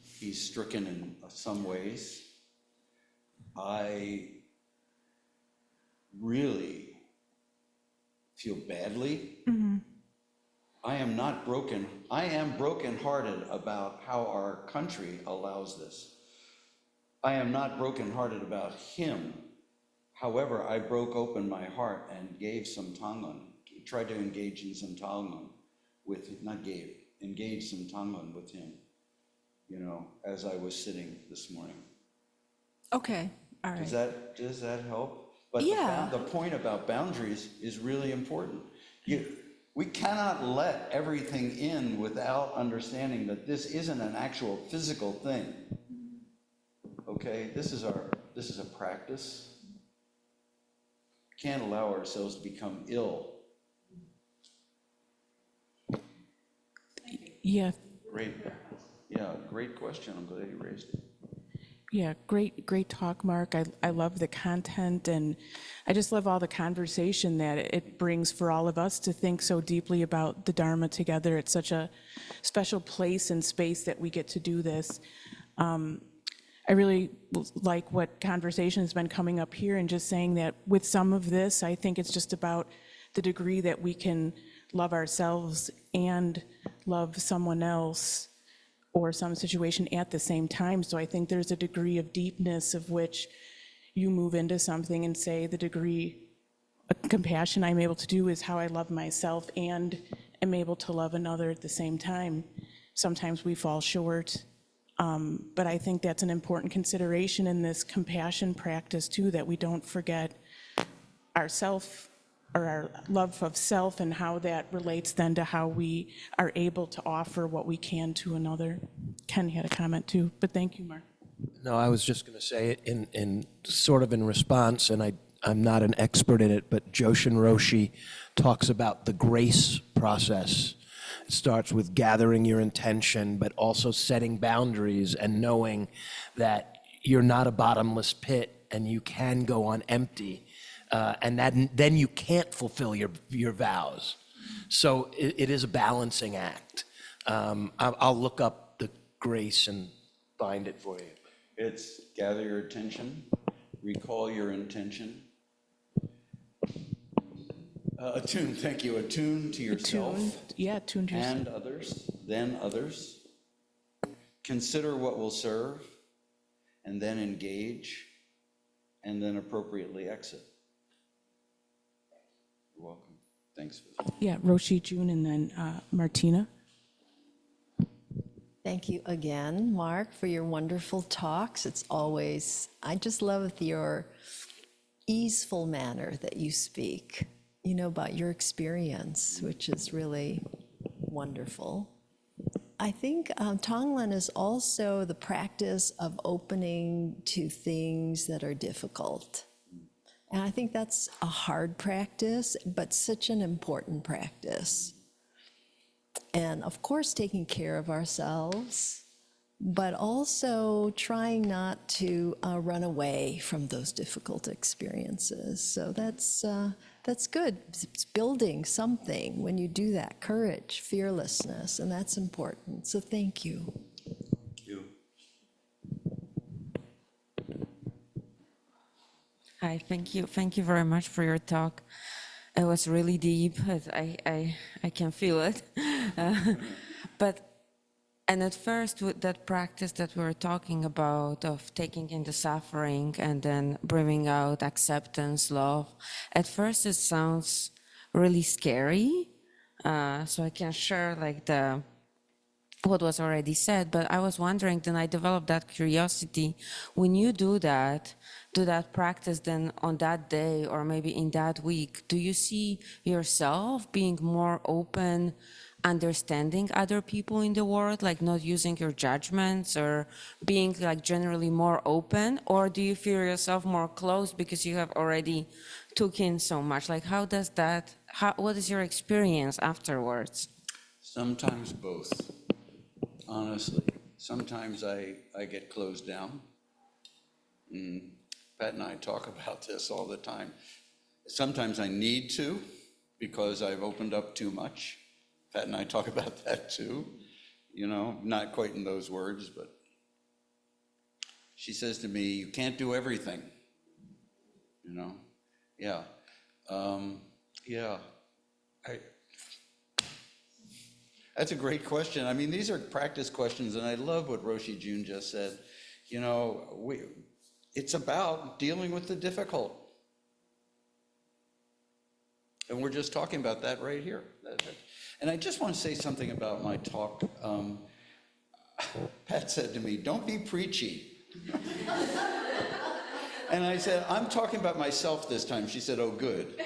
He's stricken in some ways. I really feel badly. I am not broken. I am brokenhearted about how our country allows this. I am not brokenhearted about him. However, I broke open my heart and gave some Tongan, tried to engage in some Tongan engage some Tongan with him, as I was sitting this morning. Okay, all right. Does that help? But Yeah. the point about boundaries is really important. We cannot let everything in without understanding that this isn't an actual physical thing. Okay, this is a practice. can't allow ourselves to become ill. Yeah, Great, yeah, great question. I'm glad you raised it. yeah, great talk, Mark. I love the content, and I just love all the conversation that it brings for all of us to think so deeply about the Dharma together. It's such a special place and space that we get to do this. I really like what conversation has been coming up here, and just saying that with some of this, I think it's just about the degree that we can love ourselves and love someone else or some situation at the same time. So I think there's a degree of deepness of which you move into something and say the degree of compassion I'm able to do is how I love myself and am able to love another at the same time. Sometimes we fall short, but I think that's an important consideration in this compassion practice too, that we don't forget ourself or our love of self and how that relates then to how we are able to offer what we can to another. Ken had a comment too, but thank you, Mark. No, I was just going to say it in sort of in response, and I'm not an expert in it, but Joshin Roshi talks about the grace process. It starts with gathering your intention, but also setting boundaries and knowing that you're not a bottomless pit and you can go on empty. And then you can't fulfill your vows. So it is a balancing act. I'll look up the grace and find it for you. It's gather your attention, recall your intention. Attune, thank you, attune to yourself. Attune to yourself. And others, then others. Consider what will serve, and then engage, and then appropriately exit. You're welcome. Thanks for that. Yeah, Roshi, June, and then Martina. Thank you again, Mark, for your wonderful talks. It's always, I just love your easeful manner that you speak, about your experience, which is really wonderful. I think Tonglen is also the practice of opening to things that are difficult. And I think that's a hard practice, but such an important practice. And of course, taking care of ourselves, but also trying not to run away from those difficult experiences. So that's good. It's building something when you do that, courage, fearlessness, and that's important. So thank you. Thank you. Hi, thank you. Thank you very much for your talk. It was really deep. I can feel it. And at first, with that practice that we were talking about of taking in the suffering and then bringing out acceptance, love, at first it sounds really scary. So I can share what was already said, but I was wondering, then I developed that curiosity. When you do that practice, then on that day or maybe in that week, do you see yourself being more open, understanding other people in the world, like not using your judgments or being generally more open? Or do you feel yourself more closed because you have already took in so much? What is your experience afterwards? Sometimes both, honestly. Sometimes I get closed down. Pat and I talk about this all the time. Sometimes I need to because I've opened up too much. Pat and I talk about that too, not quite in those words, but she says to me, you can't do everything, Yeah. That's a great question. I mean, these are practice questions, and I love what Roshi June just said. It's about dealing with the difficult. And we're just talking about that right here. And I just want to say something about my talk. Pat said to me, don't be preachy. And I said, I'm talking about myself this time. She said, oh, good.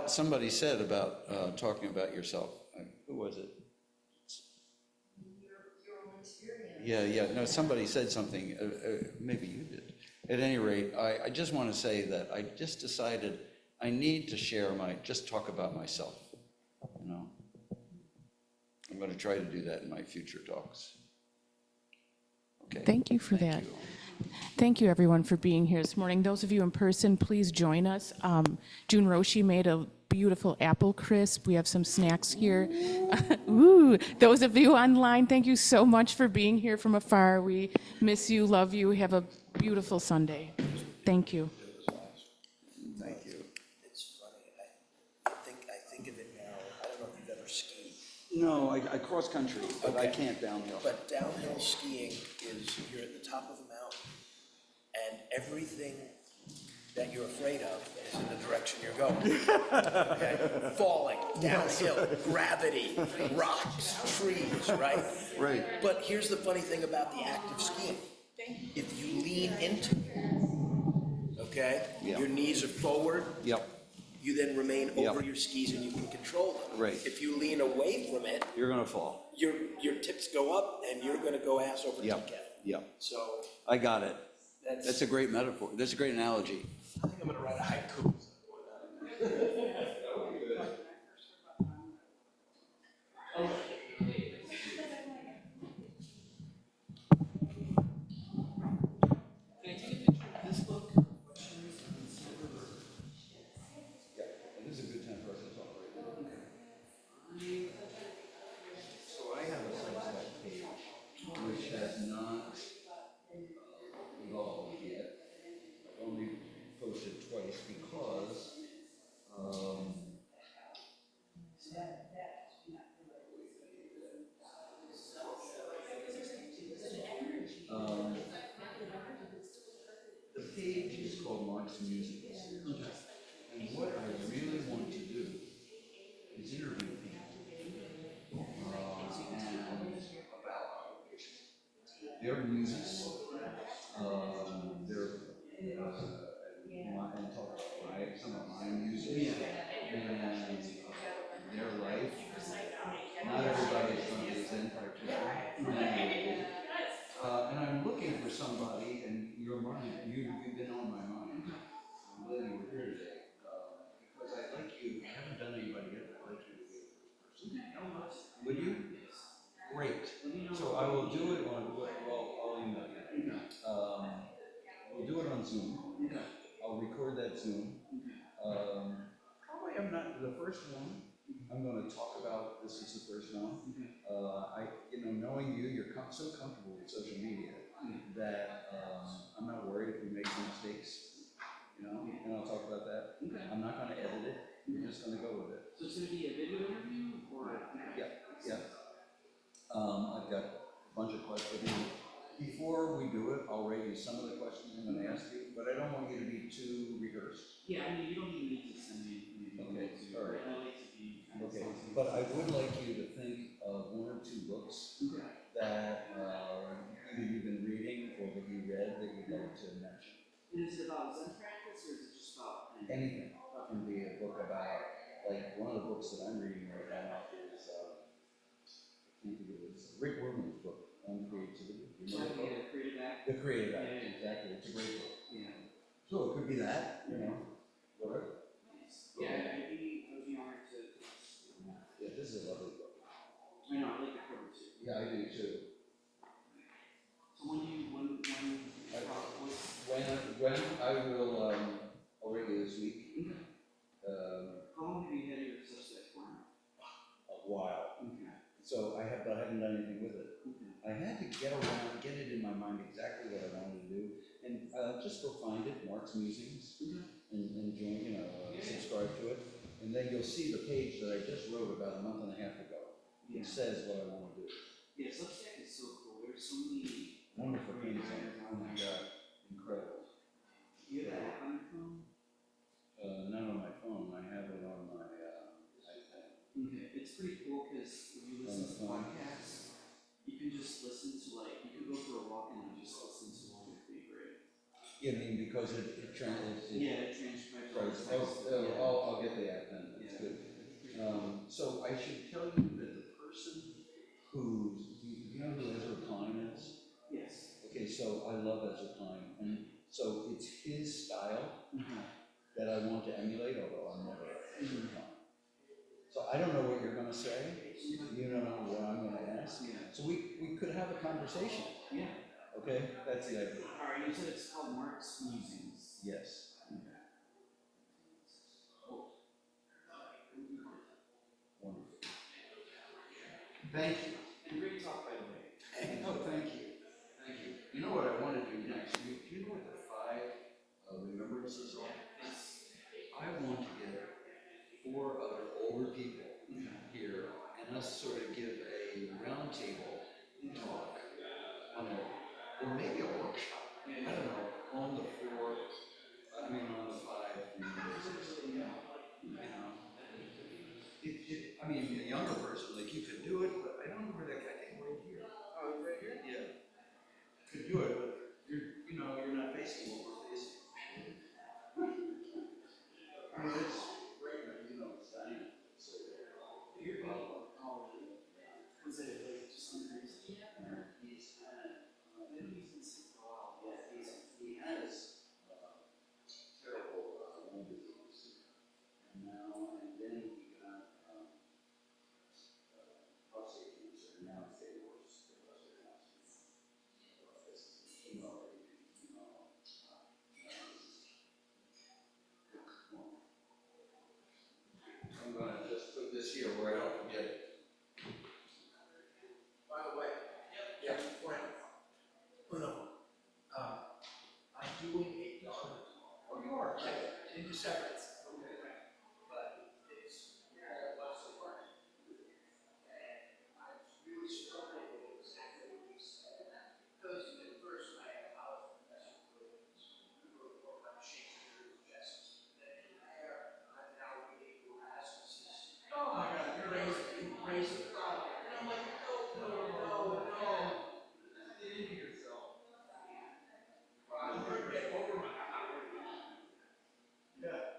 Somebody said about talking about yourself. Who was it? Your own experience. Yeah, no, somebody said something, maybe you did. At any rate, I just want to say that I just decided I need to share just talk about myself, you know? I'm going to try to do that in my future talks. Okay. Thank you for that. Thank you, everyone, for being here this morning. Those of you in person, please join us. June Roshi made a beautiful apple crisp. We have some snacks here. Ooh, those of you online, thank you so much for being here from afar. We miss you, love you. Have a beautiful Sunday. Thank you. Thank you. It's funny, I think of it now, I don't know if you've ever skied. No, I cross country, but I can't downhill. But downhill skiing is, you're at the top of a mountain, and everything that you're afraid of is in the direction you're going. Okay? Falling, downhill, gravity, rocks, trees, right? Right. But here's the funny thing about the act of skiing. If you lean into it, okay? Yeah. Your knees are forward. Yep, You then remain Yep. over your skis and you can control them. Right. If you lean away from it, you're going to fall. your tips go up and you're gonna go ass over Yep, tea kettle. yep. So I got it. That's a great metaphor. That's a great analogy. I think I'm gonna write a haiku. This is a good time for us to talk right now. So I have a Substack page which has not evolved yet. I've only posted twice because the page is called Mark's Music. And what I really want to do is interview people and about their music, and talk about some of my music and their life. Not everybody is going to be a Zen practitioner. And I'm looking for somebody, and your mind, you've been on my mind. I'm glad you were here today, because I like you. I haven't done anybody yet, but I like you to be a person. Would you? Great. So I will do it on, I'll email you. We'll do it on Zoom. I'll record that Zoom. Probably I'm not the first one. I'm going to talk about, this is the first one. Knowing you, you're so comfortable with social media that I'm not worried if we make some mistakes, and I'll talk about that. I'm not going to edit it. We're just going to go with it. So it's going to be a video interview or? Yeah. I've got a bunch of questions. Before we do it, I'll rate you some of the questions I'm going to ask you, but I don't want you to be too rehearsed. Yeah, I mean, you don't even need to send me anything. Okay, all right. I like to be. Okay, but I would like you to think of one or two books that either you've been reading or that you read that you'd like to mention. And is it about Zen practice or is it just about Anything. It can be a book about, like, one of the books that I'm reading right now is, I can't think of it, it's Rick Warman's book on creativity. You know that book? the creative act? The Creative Act, exactly. It's a great book. Yeah. So it could be that, whatever. Yeah, I'd be honored to. Yeah, this is a lovely book. I know, I like the cover too. Yeah, I do too. So when When I will, I'll rate you this week. how long have you had your Substack for? A while. So I haven't done anything with it. I had to get it in my mind exactly what I wanted to do, and just go find it, Mark's Musings, and join, subscribe to it, and then you'll see the page that I just wrote about a month and a half ago. It says what I want to do. Yeah, Substack is so cool. There's so many Wonderful things on it. Oh my God, incredible. You have that on your phone? Not on my phone. I have it on my iPad. Okay, it's pretty cool because when you listen to podcasts, you can just listen to you can go for a walk and just listen to one of your favorite. Yeah, I mean, because it transcribes. Transcribes. I'll get the app then. That's good. So I should tell you that the person who Ezra Klein is? Yes. Okay, so I love Ezra Klein, and so it's his style that I want to emulate, although I'm never Ezra Klein. So I don't know what you're gonna say, you don't know what I'm gonna ask, so we could have a conversation, Yeah. okay? That's the idea. All right, you said it's called Mark's Musings. Yes. Wonderful. Thank you. And great talk, by the way. Oh, thank you. Thank you. You know what I want to do next? You know what the 5 remembrances are? I want to get 4 other older people here and us sort of give a roundtable talk on or maybe a workshop. I don't know, on the 4, on the 5 remembrances. You know, I mean, a younger person, like you could do it, but I don't know where that guy came right here. Oh, right here? Yeah. Could do it, but you're not facing what we're facing. I mean, it's great, it's dynamic. So, You're good. Was it like just some reason? he's had, Maybe he's been sick for a while. Yeah, he has terrible lung disease. And then he got prostate cancer, and now it's getting worse. I'm gonna just put this here where I don't forget it. By the way, yeah, point. No, I'm doing a Dharma talk. Oh, you are? Yeah, in December. But it's what's the part? And I was really struggling with exactly what you said. Because at first I had college professor Williams, we were working on Shakespeare's Justice. Then there, I'm now reading Erasmus's. Oh my God, you're raising the problem. And I'm like, no. Get into yourself. I'm going to get over my. Yeah.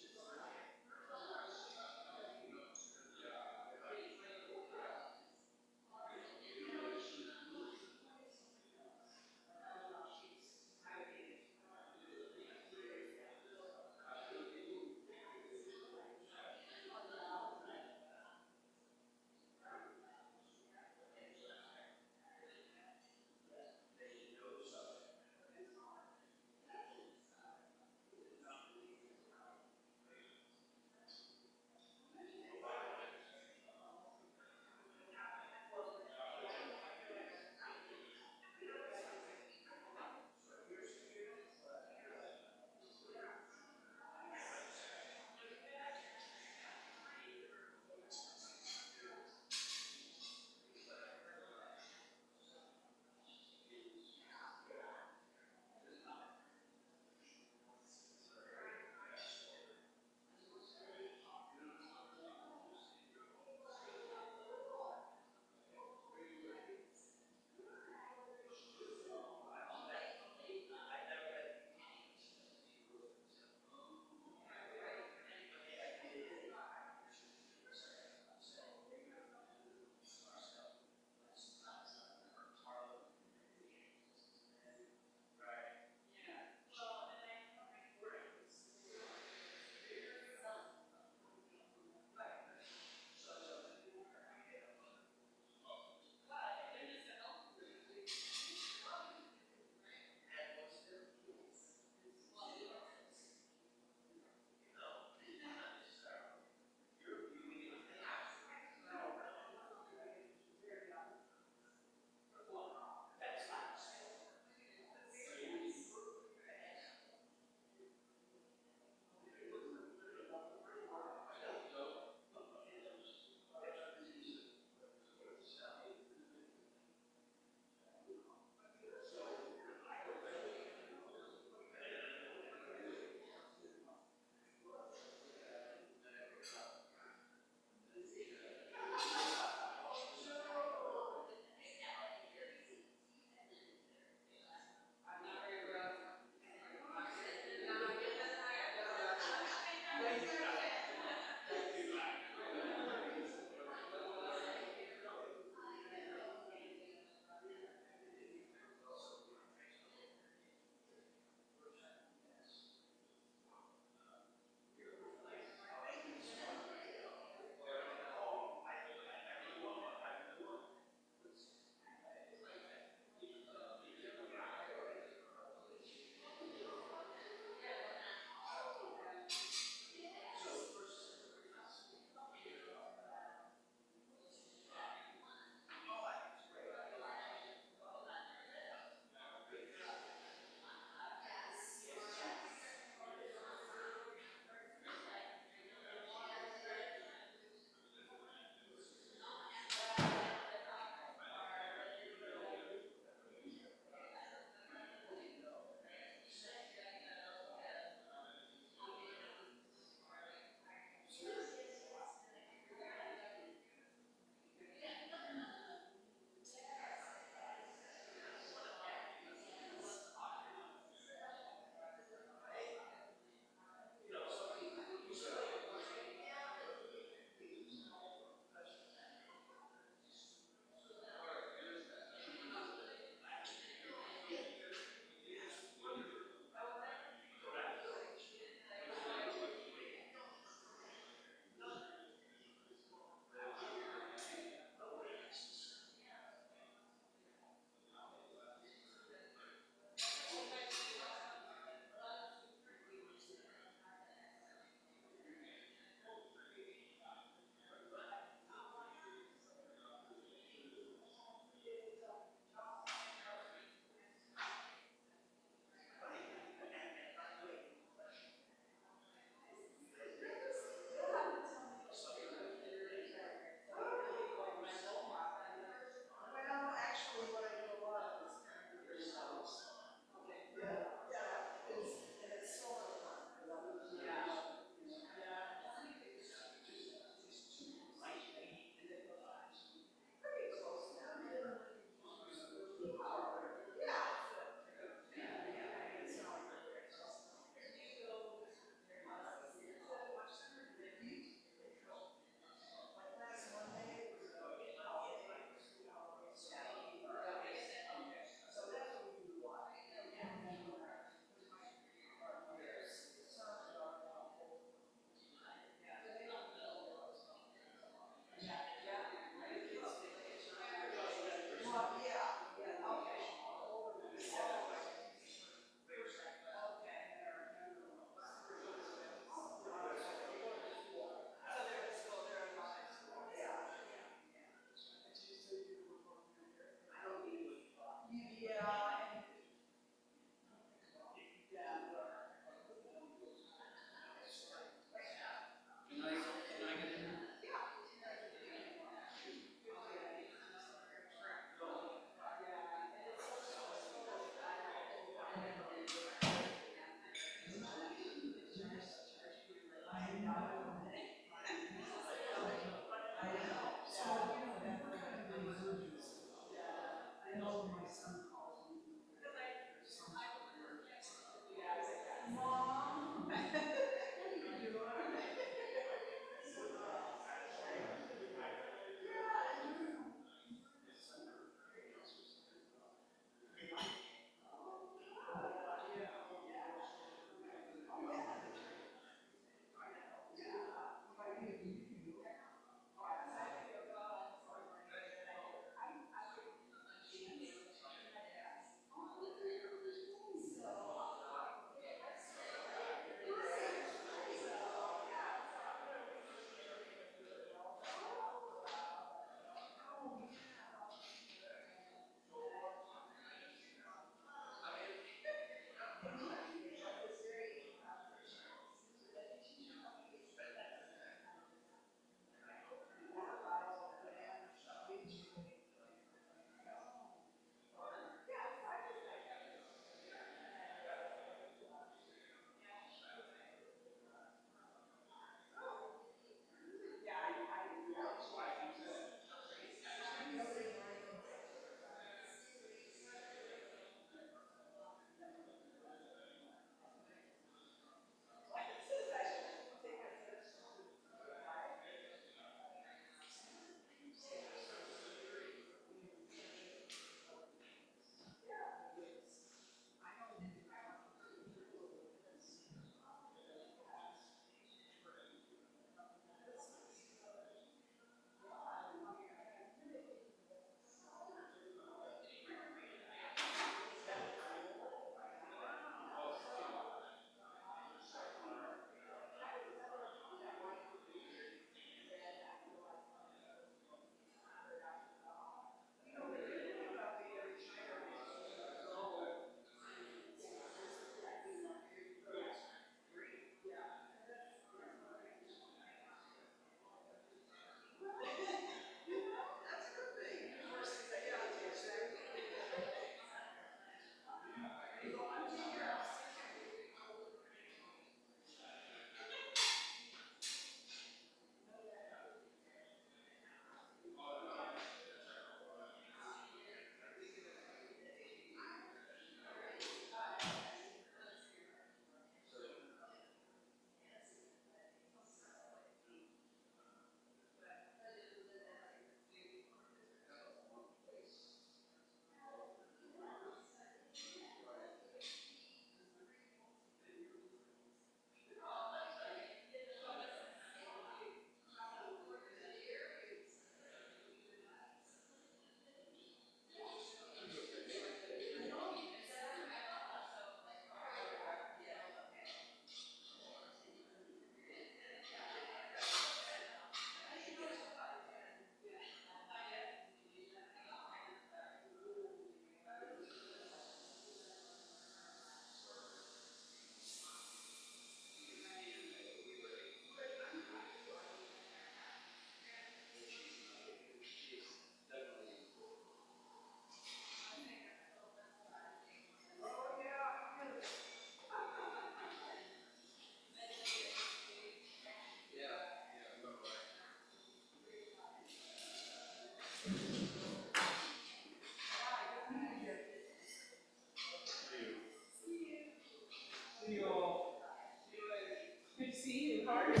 see you. How are you?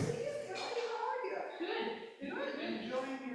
Good. Good. Enjoying